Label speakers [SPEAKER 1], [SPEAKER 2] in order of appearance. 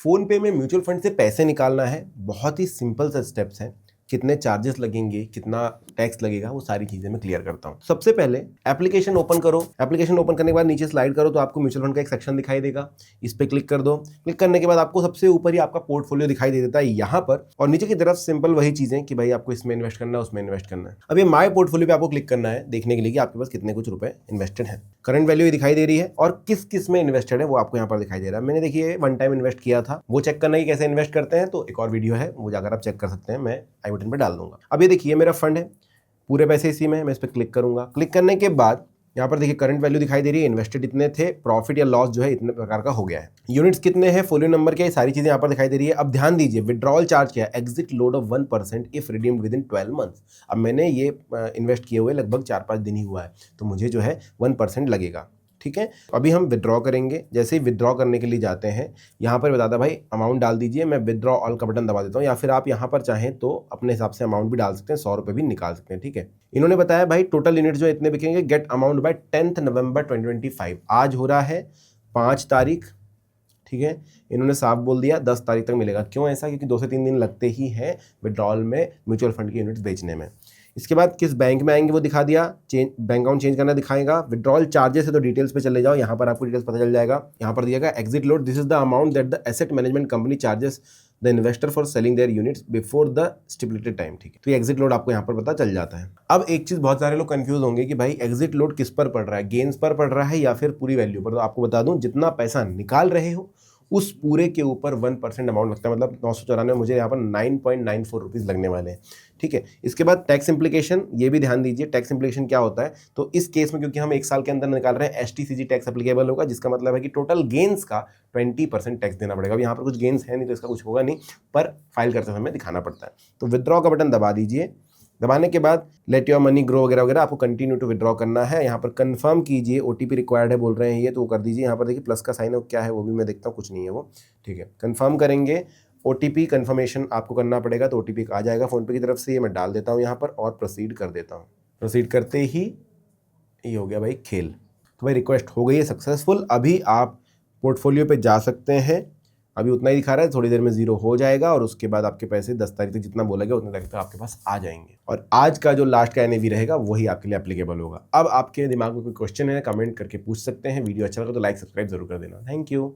[SPEAKER 1] Phone पे में mutual fund से पैसे निकालना है, बहुत ही सिंपल सा स्टेप्स हैं। कितने चार्जेस लगेंगे, कितना टैक्स लगेगा, वो सारी चीजें मैं क्लियर करता हूँ। सबसे पहले एप्लीकेशन ओपन करो। एप्लीकेशन ओपन करने के बाद नीचे स्लाइड करो तो आपको म्यूचुअल फंड का एक सेक्शन दिखाई देगा। इस पे क्लिक कर दो। क्लिक करने के बाद आपको सबसे ऊपर ही आपका पोर्टफोलियो दिखाई दे देता है यहाँ पर, और नीचे की तरफ सिंपल वही चीजें कि भाई आपको इसमें इन्वेस्ट करना है, उसमें इन्वेस्ट करना है। अब ये माय पोर्टफोलियो पे आपको क्लिक करना है देखने के लिए कि आपके पास कितने कुछ रुपए इन्वेस्टेड है। करंट वैल्यू दिखाई दे रही है और किस किस में इन्वेस्टेड है वो आपको यहाँ पर दिखाई दे रहा है। मैंने देखिए वन टाइम इन्वेस्ट किया था, वो चेक करना है कि कैसे इन्वेस्ट करते हैं, तो एक और वीडियो है वो जाकर आप चेक कर सकते हैं, मैं आई बटन पर डाल दूंगा। अब ये देखिए मेरा फंड है, पूरे पैसे इसी में है। मैं इस पर क्लिक करूंगा। क्लिक करने के बाद यहाँ पर देखिए करंट वैल्यू दिखाई दे रही है, इन्वेस्टेड इतने थे, प्रॉफिट या लॉस जो है इतने प्रकार का हो गया है, यूनिट्स कितने हैं, फोलियो नंबर क्या है, सारी चीजें यहाँ पर दिखाई दे रही है। अब ध्यान दीजिए विड्रॉल चार्ज क्या है, exit load of 1% if redeemed with in 12 months. अब मैंने ये इन्वेस्ट किए हुए लगभग 4-5 दिन ही हुआ है, तो मुझे जो है 1% लगेगा। ठीक है, अभी हम विड्रॉ करेंगे। जैसे ही विड्रॉ करने के लिए जाते हैं, यहाँ पर बताता भाई अमाउंट डाल दीजिए, मैं विड्रॉ ऑल का बटन दबा देता हूँ, या फिर आप यहाँ पर चाहें तो अपने हिसाब से अमाउंट भी डाल सकते हैं, 100 रुपये भी निकाल सकते हैं। ठीक है, इन्होंने बताया भाई टोटल यूनिट जो इतने बिकेंगे, गेट अमाउंट बाय 10 नवंबर 2025। आज हो रहा है 5 तारीख। ठीक है, इन्होंने साफ बोल दिया 10 तारीख तक मिलेगा। क्यों ऐसा? क्योंकि 2 से 3 दिन लगते ही हैं विड्रॉल में म्यूचुअल फंड की यूनिट्स बेचने में। इसके बाद किस बैंक में आएंगे वो दिखा दिया, बैंक अकाउंट चेंज करना दिखाएगा। विड्रॉल चार्जेस है तो डिटेल्स पे चले जाओ, यहाँ पर आपको डिटेल्स पता चल जाएगा। यहाँ पर दिया गया exit load, this is the amount that the asset management company charges the investor for selling their units before the stipulated time. ठीक है, तो एग्जिट लोड आपको यहाँ पर पता चल जाता है। अब एक चीज बहुत सारे लोग कंफ्यूज होंगे कि भाई एग्जिट लोड किस पर पड़ रहा है, गेन्स पर पड़ रहा है या फिर पूरी वैल्यू पर। तो आपको बता दूं, जितना पैसा निकाल रहे हो उस पूरे के ऊपर 1% अमाउंट लगता है, मतलब 994, मुझे यहाँ पर 9.94 रुपीज़ लगने वाले हैं। ठीक है, इसके बाद टैक्स इंप्लीकेशन, ये भी ध्यान दीजिए टैक्स इंप्लीकेशन क्या होता है। तो इस केस में क्योंकि हम 1 साल के अंदर निकाल रहे हैं, एसटीसीजी टैक्स एप्लीकेबल होगा, जिसका मतलब है कि टोटल गेन्स का 20% टैक्स देना पड़ेगा। अब यहाँ पर कुछ गेन्स है नहीं तो इसका कुछ होगा नहीं, पर फाइल करते समय दिखाना पड़ता है। तो विदड्रॉ का बटन दबा दीजिए। दबाने के बाद लेट योर मनी ग्रो वगैरह वगैरह आपको कंटिन्यू टू विड्रॉ करना है। यहाँ पर कंफर्म कीजिए, ओटीपी रिक्वायर्ड है बोल रहे हैं ये, तो वो कर दीजिए। यहाँ पर देखिए प्लस का साइन है, क्या है वो भी मैं देखता हूँ, कुछ नहीं है वो। ठीक है, कंफर्म करेंगे। ओटीपी कंफर्मेशन आपको करना पड़ेगा, तो ओटीपी आ जाएगा फ़ोन पे की तरफ से, ये मैं डाल देता हूँ यहाँ पर और प्रोसीड कर देता हूँ। प्रोसीड करते ही ये हो गया भाई खेल। तो भाई रिक्वेस्ट हो गई है सक्सेसफुल। अभी आप पोर्टफोलियो पे जा सकते हैं। अभी उतना ही दिखा रहा है, थोड़ी देर में जीरो हो जाएगा और उसके बाद आपके पैसे 10 तारीख तक जितना बोला गया उतने तारीख तक आपके पास आ जाएंगे। और आज का जो लास्ट का एनएवी रहेगा वही आपके लिए एप्लीकेबल होगा। अब आपके दिमाग में कोई क्वेश्चन है कमेंट करके पूछ सकते हैं। वीडियो अच्छा लगा तो लाइक सब्सक्राइब जरूर कर देना। Thank you.